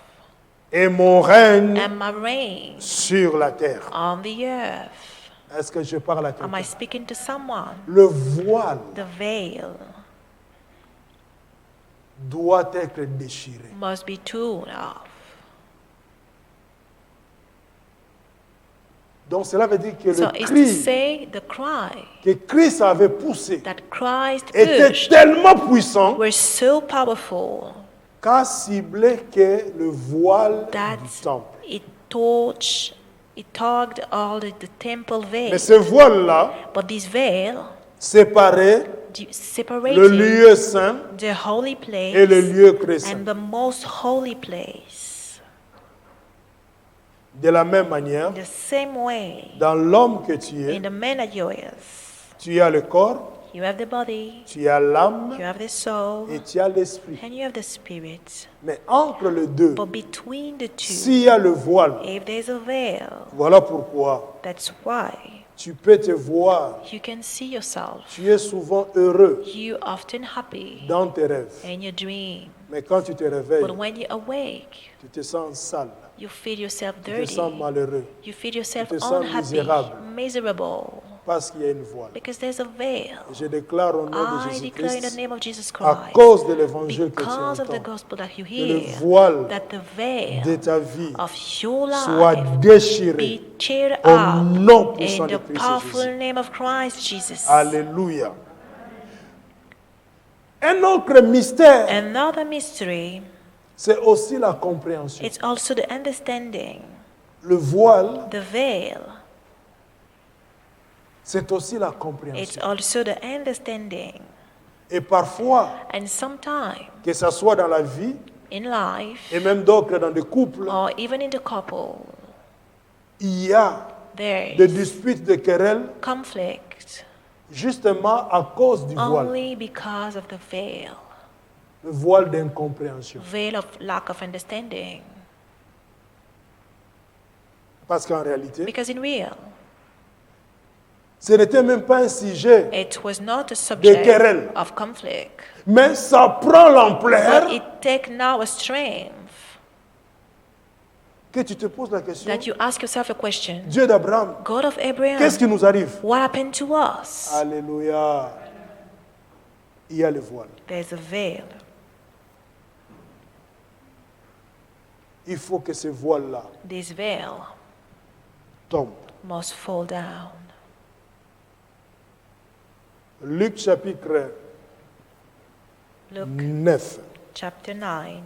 Et mon règne and my reign sur la terre. on the earth. Est-ce que je parle à Am I quelqu'un? speaking to someone? Le voile The veil doit être déchiré. must be torn off. Donc cela veut dire que So le it's to cri say the cry que Christ avait poussé that Christ était pushed tellement puissant were so powerful qu'a ciblé que le voile that du temple. it tugged all the temple Mais veil. ce voile-là But this veil séparait le separated lieu saint the holy et le place lieu chrétien. and the most holy place. De la même manière, In the same way, dans l'homme que tu in es, the man that you is, tu as le corps, you have the body, tu as l'âme you have the soul, et tu as l'esprit. and you have the spirit. Mais entre les deux, But between the two, s'il y a le voile, if there's a veil, voilà pourquoi that's why tu peux te voir. you can see yourself. Tu es souvent heureux You often happy dans tes rêves. in your dream, Mais quand tu te réveilles, but when you awake, tu te sens sale, you feel yourself tu te dirty. sens malheureux You feel yourself tu te sens unhappy, misérable. miserable, parce qu'il y a une voile. because there's a veil. Je déclare au nom de I declare in the Jésus-Christ, name of Jesus à Christ, cause de l'évangile que tu because of the entends, gospel that you que le hear, voile that the veil de ta vie of your soit life déchiré be teared au up nom puissant in de the Christ powerful Jésus. name of Christ Jesus. Alléluia. Un autre mystère, Another mystery, c'est aussi la compréhension. it's also the understanding. Le voile, The veil, c'est aussi la it's compréhension. also the understanding. Et parfois, And sometimes que ce soit dans la vie, in life, et même d'autres dans des couples, or even in the couple, il y a there des is disputes, des querelles, conflict justement à cause du voile. only because of the veil, Le voile d'incompréhension. veil of lack of understanding. Parce qu'en réalité, Because in real, ce n'était même pas un sujet, it was not a querelles. subject of conflict, mais ça prend l'ampleur but it take now a strength que tu te poses la question, that you ask yourself a question. Dieu d'Abraham, God of Abraham, qu'est-ce qui nous arrive? what happened to us? Alléluia. Il y a le voile. There's a veil. Il faut que ce voile-là This veil tombe. must fall down. Luc chapitre Luke 9. chapter 9.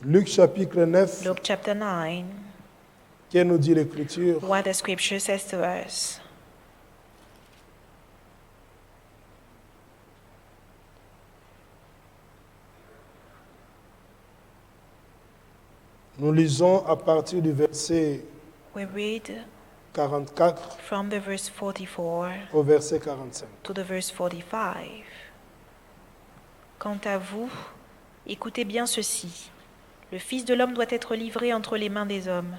Luc chapitre 9, Luke chapter 9. que nous dit l'Écriture? What the scripture says to us. Nous lisons à partir du verset We read 44 from the verse 44 au verset 45. to the verse 45. Quant à vous, écoutez bien ceci. Le Fils de l'homme doit être livré entre les mains des hommes.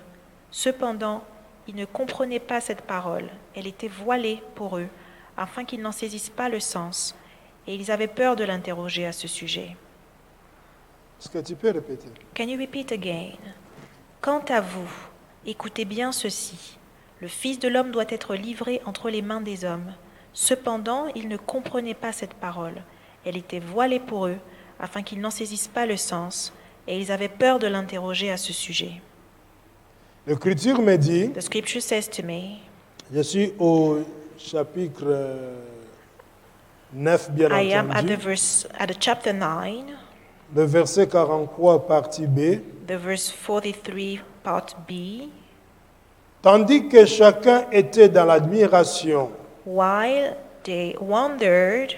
Cependant, ils ne comprenaient pas cette parole. Elle était voilée pour eux, afin qu'ils n'en saisissent pas le sens. Et ils avaient peur de l'interroger à ce sujet. Est-ce que tu peux répéter? Can you repeat again? Quant à vous, écoutez bien ceci. Le Fils de l'homme doit être livré entre les mains des hommes. Cependant, ils ne comprenaient pas cette parole. Elle était voilée pour eux, afin qu'ils n'en saisissent pas le sens, et ils avaient peur de l'interroger à ce sujet. L'Écriture me dit, The scripture says to me, je suis au chapitre 9, bien I am at entendu, the chapter 9, le verset 43, partie B. the verse 43, part B. Tandis que chacun était dans l'admiration While they wondered,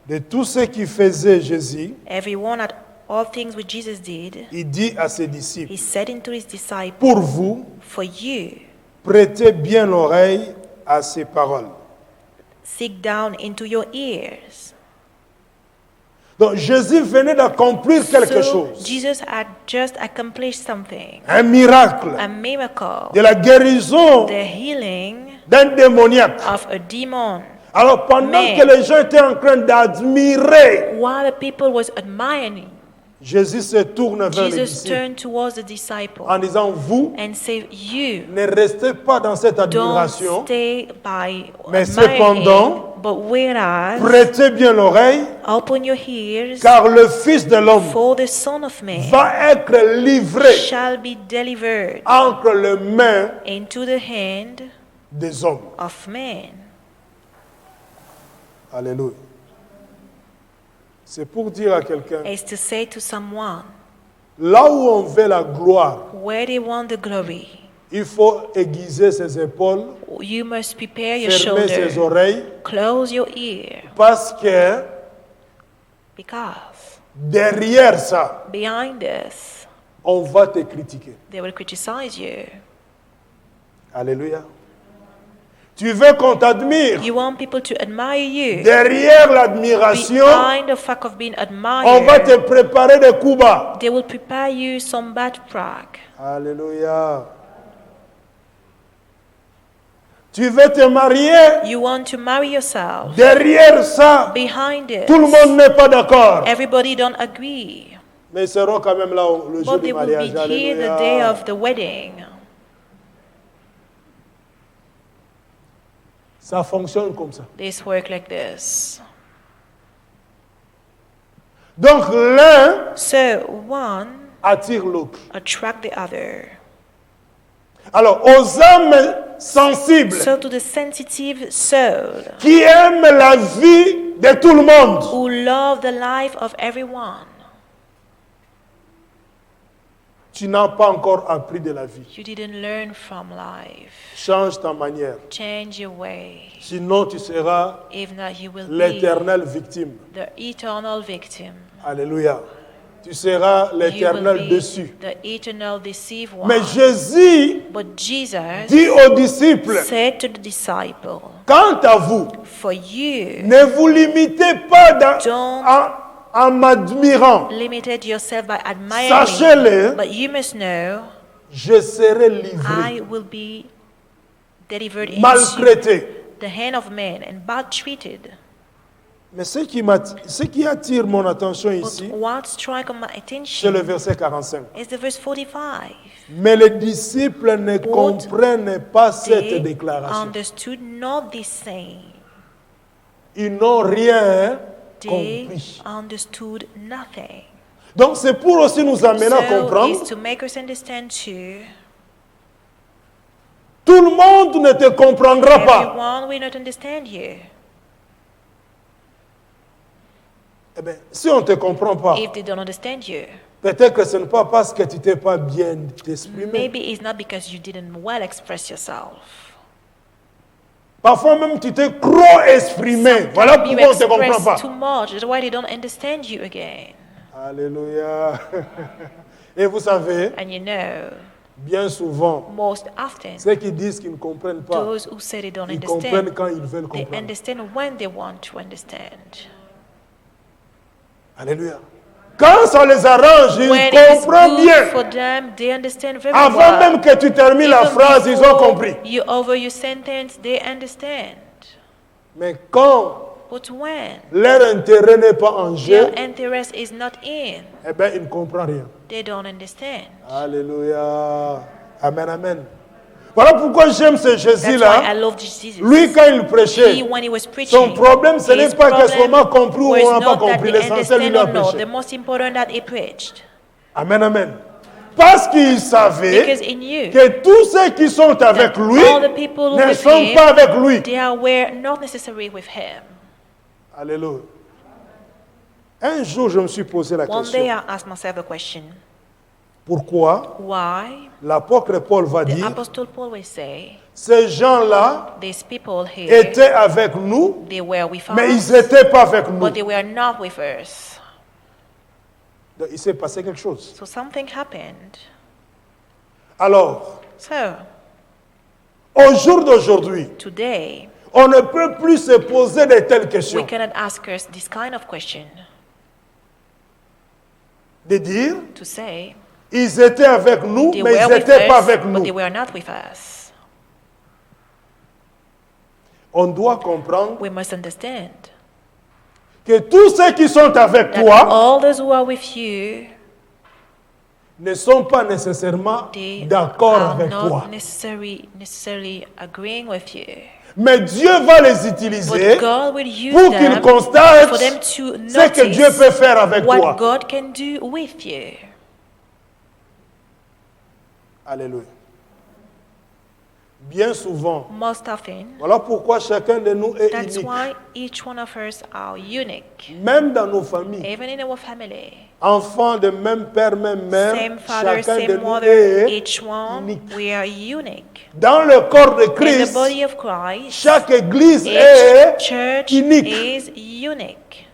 de tout ce qui faisait Jésus, everyone at all things which Jesus did, il dit à ses disciples, he said unto his disciples, pour vous, For you, prêtez bien l'oreille à ces paroles. seek down into your ears. Donc Jésus venait d'accomplir quelque chose, Jesus had just accomplished something, un miracle a miracle, de la guérison the healing d'un démoniaque. of a demon. Alors pendant Mais- que les gens étaient en train d'admirer, While the people was admiring, Jésus se tourne vers les Jesus disciples turned towards the disciple en disant, vous and said, You ne restez pas dans cette don't admiration, stay by Mais admiring, cependant, but whereas prêtez bien l'oreille, open your ears, car le Fils de l'homme for the Son of Man va être livré shall be delivered entre les mains into the hand des hommes. of men. Alléluia. C'est pour dire à quelqu'un, Is to say to someone, là où on veut la gloire, where they want the glory, il faut aiguiser ses épaules, you must prepare your fermer ses shoulder, oreilles, close your ear, parce que because derrière ça, behind this, on va te critiquer. they will criticize you. Alléluia. Tu veux qu'on t'admire. You want people to admire you. Derrière l'admiration, Behind the fact of being on va te admired, préparer des coups bas. they will prepare you some bad track. Alléluia. Tu veux te marier. You want to marry yourself. Derrière ça, Behind it, tout le monde n'est pas d'accord. everybody don't agree. Mais ils seront quand même là le jour But they du will be mariage. here the day Alléluia. of the wedding. Ça fonctionne comme ça. This work like this. Donc l'un So one attire l'autre. attract the other. Alors aux âmes sensibles So to the sensitive soul qui aiment la vie de tout le monde, who love the life of everyone, tu n'as pas encore appris de la vie. you didn't learn from life. Change ta manière. Change your way. Sinon tu seras If not, you will be l'éternelle victime. the eternal victim. Alléluia. Tu seras You will l'éternel be dessus. the eternal deceived one. Mais Jésus But Jesus dit aux disciples, said to the disciple, quant à vous, For you, ne vous limitez pas Don't- en m'admirant. limited yourself by admiring Sachez-le, me, but you must know je serai livré, I will be delivered into, maltraité, the hand of man and bad treated. Mais ce qui attire mon attention But ici, what struck my c'est attention le verset 45. is the verse 45. Mais les disciples ne comprennent pas cette They déclaration. understood not this saying. Ils n'ont rien They compris. understood nothing. Donc c'est pour aussi nous amener à So comprendre, it's to make us understand too. tout le monde ne te comprendra pas. Everyone will not understand you. Eh bien, si on ne te comprend pas, If they don't understand you, peut-être que ce n'est pas parce que tu t'es pas bien exprimé. maybe it's not because you didn't well express yourself. Parfois même tu t'es trop exprimé. Voilà You pourquoi on ne te comprend express pas. too much. That's why they don't understand you again. Alléluia. Et vous savez, And you know, bien souvent, most often, ceux qui disent qu'ils ne comprennent pas, those who say they don't ils comprennent understand, quand ils veulent they comprendre. understand when they want to understand. Alléluia. Quand ça les arrange, ils When it is comprennent good bien. for them, they understand very Avant well. même que tu termines la Even phrase, ils ont before compris. you over your sentence, they understand. Mais quand But when leur intérêt n'est pas en jeu, their interest is not in, eh bien, ils ne comprennent rien. they don't understand. Alléluia. Amen, amen. Voilà pourquoi j'aime ce That's why I Jésus-là. love Jesus. Lui, quand il prêchait, He, when he was preaching, son problème, ce n'est his pas qu'est-ce qu'on a problem compris ou was on n'a pas not that compris. they L'essentiel, il understand a or not. prêché. The most important that he preached. Amen, amen. Parce qu'il savait Because he knew que tous ceux qui sont avec that lui all the people ne with sont him, pas avec lui. they were not necessary with him. Alléluia. Un jour, je me suis posé la One day question. I asked myself the question, Pourquoi why? l'apôtre Paul va The dire, Apostle Paul will say, ces gens-là these people here, étaient avec nous, they were with mais ils us, n'étaient pas avec nous. but they were not with us. Donc, il s'est passé quelque chose. So something happened. Alors, So au jour d'aujourd'hui, today, on ne peut plus se poser de telles we questions. cannot ask us this kind of question De dire, to say ils étaient avec nous, they mais were ils with n'étaient pas us, avec but nous. they were not with us. On doit comprendre We must understand que tous ceux qui sont avec that toi all those who are with you, ne sont pas nécessairement they d'accord are avec toi. not necessarily agreeing with you. Mais Dieu va les utiliser But God will use pour qu'ils them constatent for them to ce que Dieu notice peut faire avec what toi. God can do with you. Alléluia. Bien souvent, Most often, voilà pourquoi chacun de nous est that's unique. why each one of us are unique. Même dans nos familles, Even in our family, enfants de même père, même mère, same father, chacun de same nous mother, est each one, unique. we are unique. Dans le corps de In the Christ, body of Christ, chaque église each est church unique. is unique.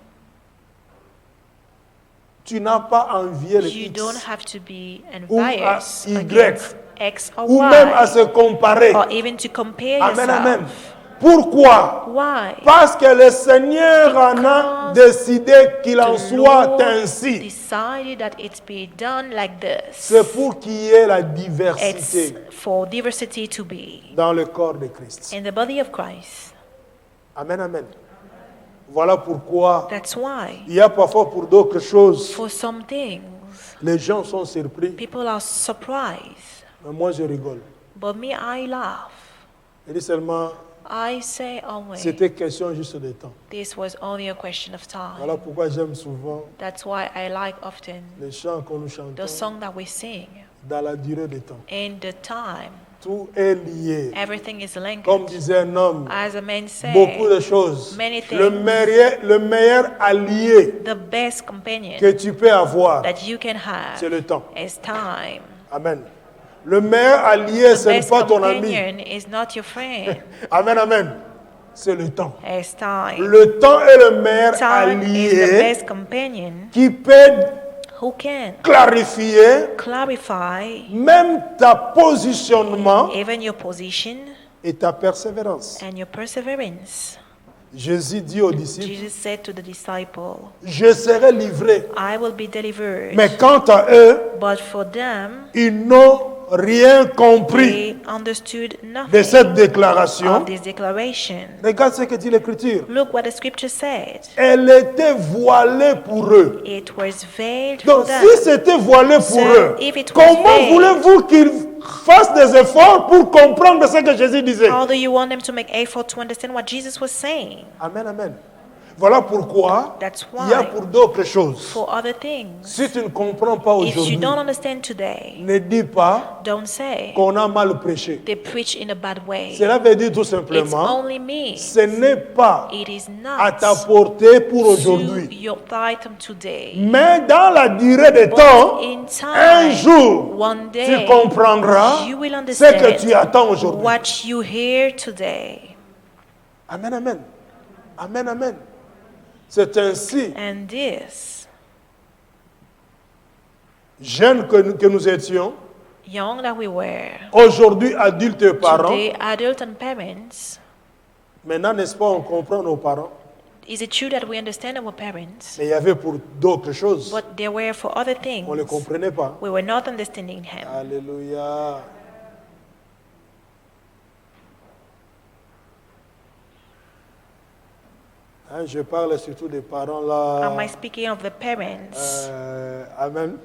Tu n'as pas à envier le You X don't have to be ou à envious Y against X or ou même à Y, se comparer. or even to compare Amen, amen. yourself. Pourquoi? Why? Parce que le Seigneur en a décidé qu'il en The soit Lord ainsi. decided that it be done like this. C'est pour qu'il y ait la It's diversité for diversity to be dans le corps de Christ. in the body of Christ. Amen, amen. Voilà pourquoi That's why il y a parfois pour d'autres choses, for some things les gens sont surpris, people are surprised, mais moi je rigole. but me I laugh. Je dis seulement, I say always c'était question juste de temps. this was only a question of time. Voilà pourquoi j'aime souvent That's why I like often les chants que nous chantons the song that we sing. dans la durée de temps. In the time, Tout est lié. everything is linked. Comme disait un homme, As a man said, beaucoup de choses. many Le things. meilleur allié The best companion que tu peux avoir, that you can have c'est le temps. is time. Amen. Le meilleur allié, The ce n'est best pas ton ami. companion is not your friend, Amen, amen. C'est le temps. it's time. Le temps est le meilleur Time is the allié best companion qui peut who can clarifier clarify même ta positionnement even your position et ta persévérance. and your perseverance. Jésus dit aux disciples, Jesus said to the disciple, je serai livré. I will be delivered. Mais quant à eux, But for them, ils n'ont rien compris. they understood de nothing cette déclaration. of this declaration. Regarde ce que dit l'Écriture. Look what the scripture said. Elle était voilée pour eux. It was veiled for Donc, them. si c'était voilé pour So, eux, if it was comment veiled, voulez-vous qu'ils fassent des efforts pour comprendre ce que Jésus disait? How do you want them to make effort to understand what Jesus was saying? Amen, amen. Voilà pourquoi That's il y a why, pour d'autres choses. for other things, Si tu ne comprends pas if you aujourd'hui, don't understand today, ne dis pas don't say qu'on a mal prêché. they preach in a bad way. Cela veut dire tout It's simplement, only me. ce n'est pas It is à not ta portée pour to aujourd'hui. your item today. Mais dans la durée des temps, But in un time, jour, one tu day, comprendras you will ce que understand tu attends aujourd'hui. what you hear today. Amen, amen. Amen, amen. C'est ainsi, And this, jeunes que nous étions, young that we were, aujourd'hui adultes et parents, today adult and parents, maintenant, n'est-ce pas, on comprend nos parents, is it true that we understand our parents? mais il y avait pour d'autres choses, But there were for other things. on ne les comprenait pas. We were not understanding him. Alléluia. Hein, je parle surtout des parents là. Am I speaking of the parents? Amen.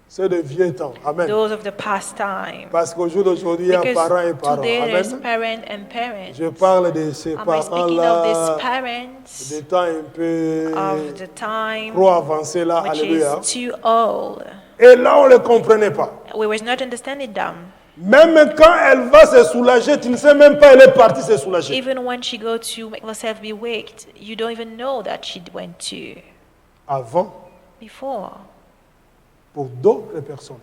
C'est de vieux temps. Amen. Those of the past time. Parce qu'au jour d'aujourd'hui, il y a parents et Because parents. today there's Amen. parent and parents. Je parle de ces Am I speaking of these parents-là, parents des temps un peu of the time trop avancés là. which Alléluia. is too old? Et là, on ne le comprenait pas. We was not understanding them. Même quand elle va se soulager, tu ne sais même pas, elle est partie se soulager. Even when she go to make herself be waked, you don't even know that she went to Avant, before. pour d'autres personnes,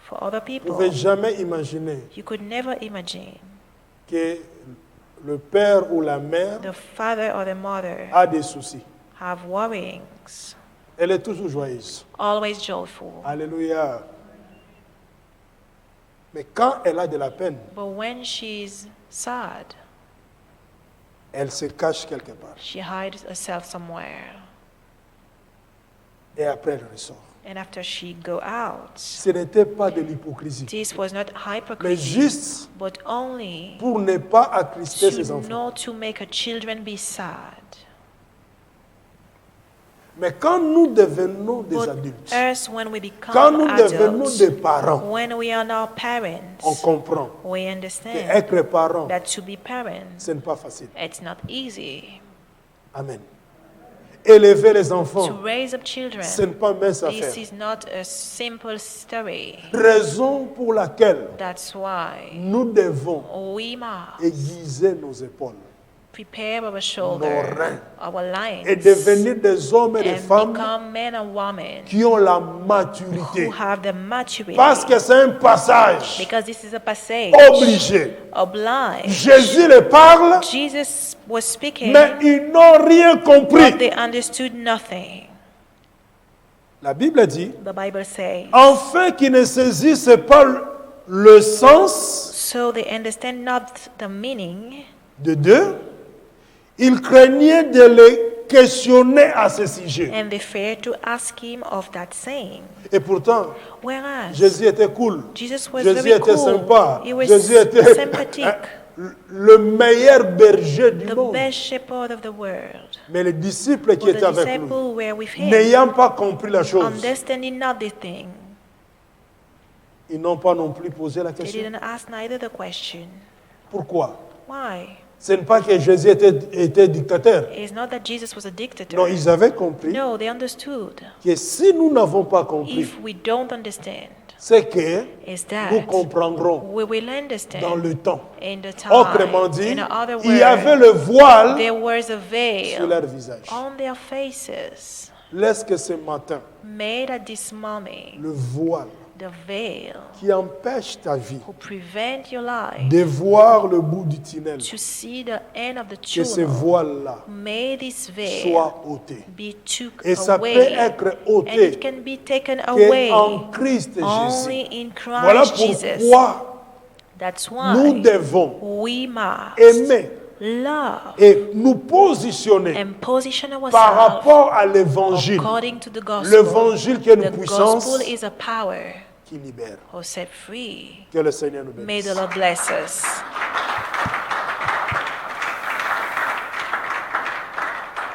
For other vous ne people, pouvez jamais imaginer you could never imagine que le père ou la mère the father or the mother a des soucis. have worryings, Elle est toujours joyeuse. always joyful. Alléluia. Mais quand elle a de la peine, But when she's sad, elle se cache quelque part. she hides herself somewhere. Et après, elle ressort. And after she go out, Ce n'était pas de l'hypocrisie, this was not mais hypocrisy, juste but only pour ne pas attrister ses to enfants. not to make her children be sad. Mais quand nous devenons des But adultes, us, when we quand become nous devenons adults, des parents, when we are now on parents, comprend we understand qu'être parent, that to be parents, ce n'est pas facile. it's not easy. Amen. Élever les To enfants, raise up ce children, n'est pas mince this affaire. is not a simple story. Raison pour laquelle That's why nous devons we must aiguiser nos épaules prepare our shoulder, reins, our et lines, devenir des hommes et des and femmes become men and women qui ont la maturité. who have the maturity. Parce que c'est un passage Because this is a passage obligé. obliged. Jésus les parle, Jesus was speaking, mais ils n'ont rien but compris. they understood nothing. La Bible dit, The Bible says, afin qu'ils ne saisissent pas le sens so they understand not the meaning, de Dieu, ils craignaient de les questionner à ce sujet. and they feared to ask him of that saying. Et pourtant, Whereas Jésus était cool. Jesus was Jésus very était cool. sympa. He was Jésus était sympathetic, le meilleur berger du the monde. best shepherd of the world. Mais les disciples qui But étaient the avec lui, disciples were with him, n'ayant pas compris la chose, understanding not the thing. ils n'ont pas non plus posé la They question. didn't ask neither the question. Pourquoi? Why? Ce n'est pas que Jésus était dictateur. It's not that Jesus was a dictator. Non, ils avaient compris No, they understood. que si nous n'avons pas compris, If we don't understand, c'est que is nous that comprendrons we will dans understand le temps. in the time. Autrement dit, In other il y avait words, le voile there was a sur veil leur visage. on their faces. Laisse que ce matin, Made at this moment, le voile the veil qui empêche ta vie who prevent your life de voir le bout du tunnel, to see the end of the que ce tunnel, voile-là may this veil soit ôté. be took Et ça peut away, être and ôté it can be taken away qu'en Christ only Jésus. in Voilà Christ Jesus. pourquoi That's nous why devons we must aimer love et nous positionner and position par ourselves rapport à l'évangile. according to the gospel. L'évangile qui est une The puissance gospel is a power qui libère. who set free. Que le Seigneur nous May bénisse. the Lord bless us.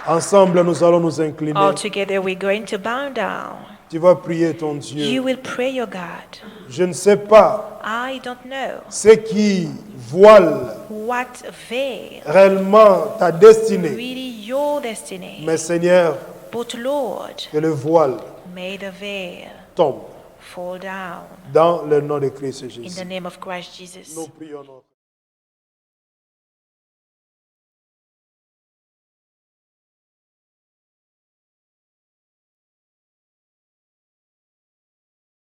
Ensemble, nous allons nous incliner. All together, we're going to bow down. Tu vas prier ton You Dieu. will pray your God. Je ne sais pas I don't know ce qui voile what veil réellement ta destinée. really your destiny. Mais Seigneur, But Lord, que le voile may the veil tombe fall down dans le nom de Christ in Jésus. the name of Christ Jesus. Nous prions notre